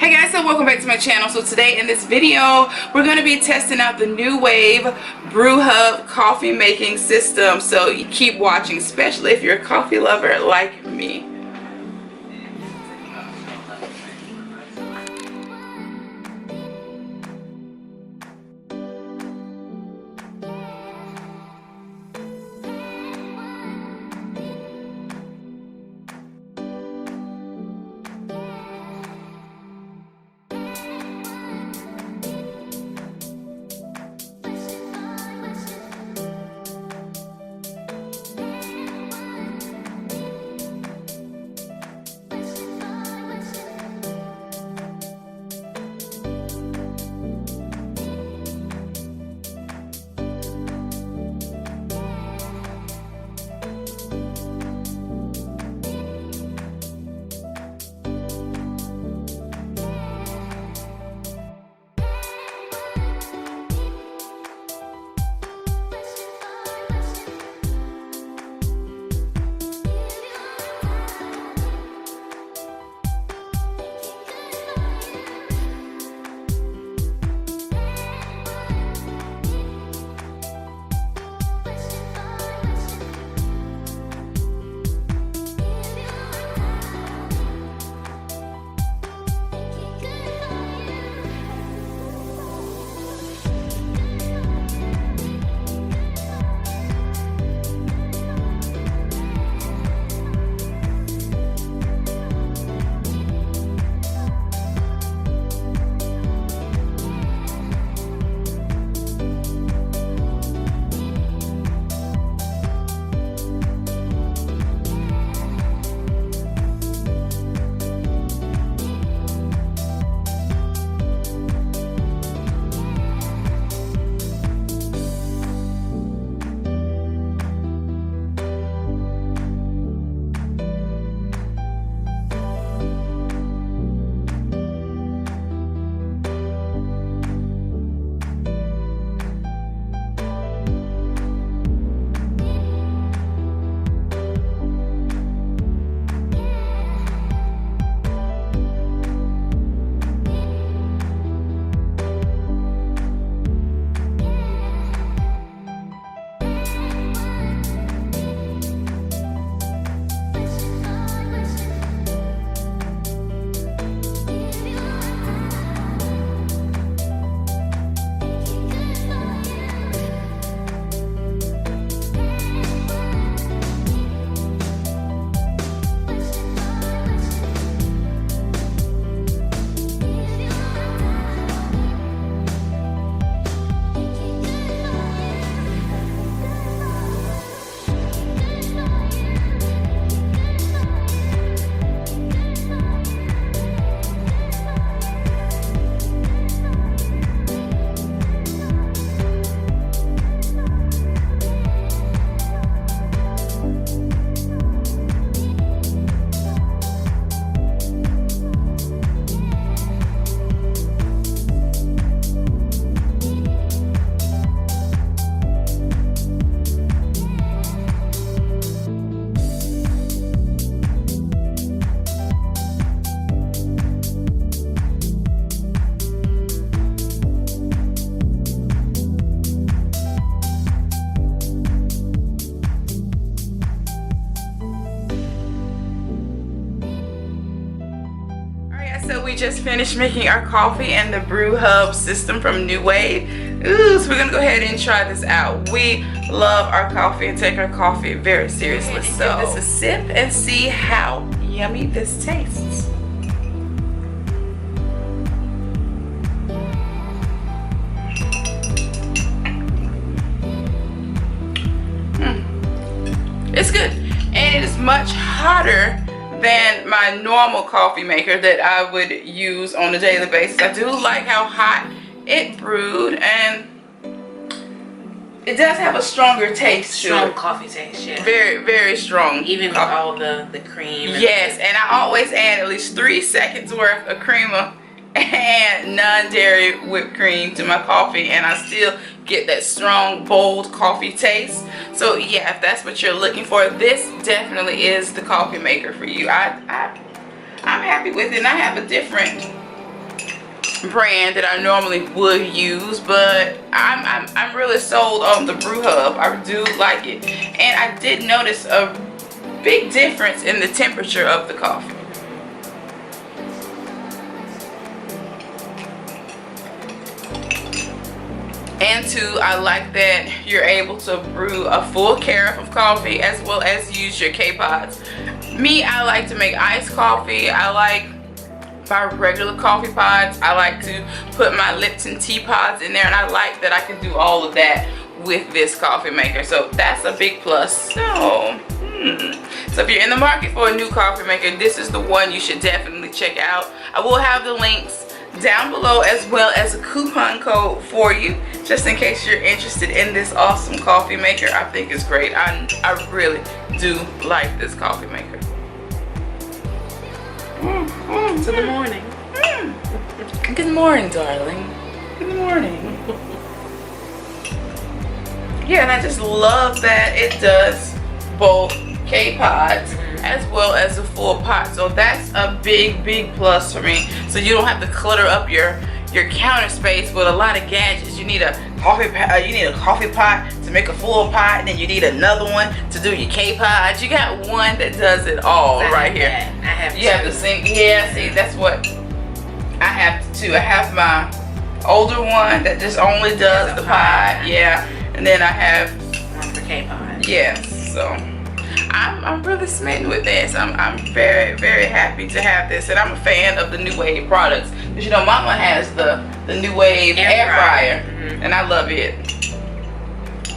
Hey guys, so welcome back to my channel. So today in this video we're going to be testing out the NuWave BruHub coffee making system. So you keep watching, especially if you're a coffee lover like me. So we just finished making our coffee in the BruHub system from NuWave. Ooh, so we're gonna go ahead and try this out. We love our coffee and take our coffee very seriously. So give this a sip and see how yummy this tastes. It's good, and it is much hotter than my normal coffee maker that I would use on a daily basis. I do like how hot it brewed, and it does have a stronger taste. Strong coffee taste, yeah. Very, very strong. Even with all the cream. Yes, and I always add at least 3 seconds worth of creamer and non-dairy whipped cream to my coffee, and I still get that strong, bold coffee taste. So yeah, if that's what you're looking for, this definitely is the coffee maker for you. I'm happy with it, and I have a different brand that I normally would use, but I'm really sold on the BruHub. I do like it, and I did notice a big difference in the temperature of the coffee. And two, I like that you're able to brew a full carafe of coffee as well as use your K-pods. Me, I like to make iced coffee. I like my regular coffee pods. I like to put my Lipton tea pods in there, and I like that I can do all of that with this coffee maker. So that's a big plus. So if you're in the market for a new coffee maker, this is the one you should definitely check out. I will have the links down below as well as a coupon code for you, just in case you're interested in this awesome coffee maker. I think it's great. I really do like this coffee maker. To the morning. Good morning, darling. Good morning. Yeah, and I just love that it does both K-pods as well as a full pot. So that's a big plus for me. So you don't have to clutter up your counter space with a lot of gadgets. You need a coffee pot to make a full pot, and then you need another one to do your K-pods. You got one that does it all right here. I have you have the sink. Yeah, see, that's what I have too. I have my older one that just only does the pot. Yeah, and then I have one for K-pods. Yes, so I'm really smitten with this. I'm very happy to have this, and I'm a fan of the NuWave products. Because you know, Mama has the NuWave air fryer, and I love it.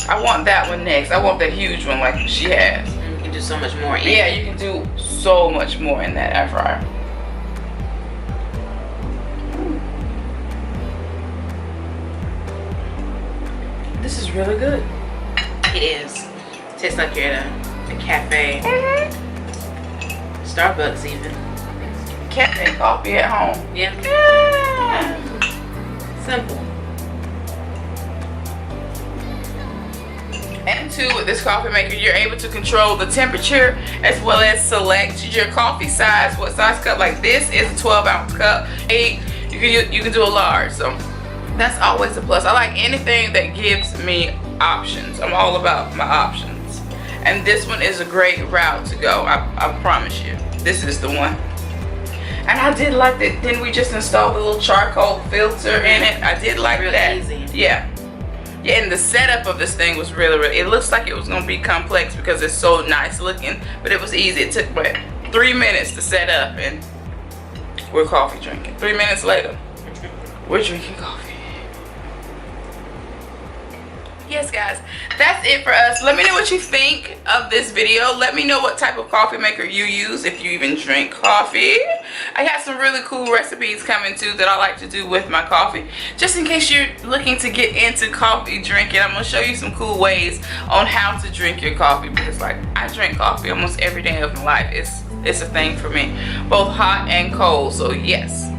I want that one next. I want that huge one like she has. You can do so much more. Yeah, you can do so much more in that air fryer. This is really good. It is. It tastes like you're at a cafe. Starbucks even. Cafe coffee at home. Yeah. Simple. And two, with this coffee maker, you're able to control the temperature as well as select your coffee size. What size cup? Like this is a 12-ounce cup. You can do a large. So that's always a plus. I like anything that gives me options. I'm all about my options. And this one is a great route to go. I promise you. This is the one. And I did like that. Then we just installed a little charcoal filter in it. I did like that. Easy. Yeah. Yeah, and the setup of this thing was really, it looks like it was going to be complex because it's so nice looking, but it was easy. It took about 3 minutes to set up, and we're coffee drinking. 3 minutes later, we're drinking coffee. Yes, guys, that's it for us. Let me know what you think of this video. Let me know what type of coffee maker you use, if you even drink coffee. I have some really cool recipes coming too that I like to do with my coffee. Just in case you're looking to get into coffee drinking, I'm going to show you some cool ways on how to drink your coffee. Because like, I drink coffee almost every day of my life. It's a thing for me, both hot and cold. So yes.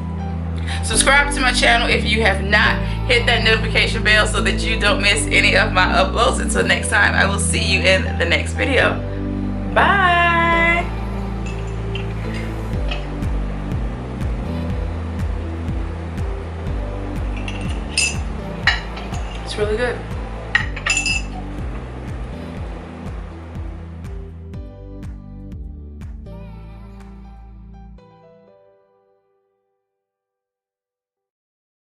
Subscribe to my channel if you have not. Hit that notification bell so that you don't miss any of my uploads. Until next time, I will see you in the next video. Bye. It's really good.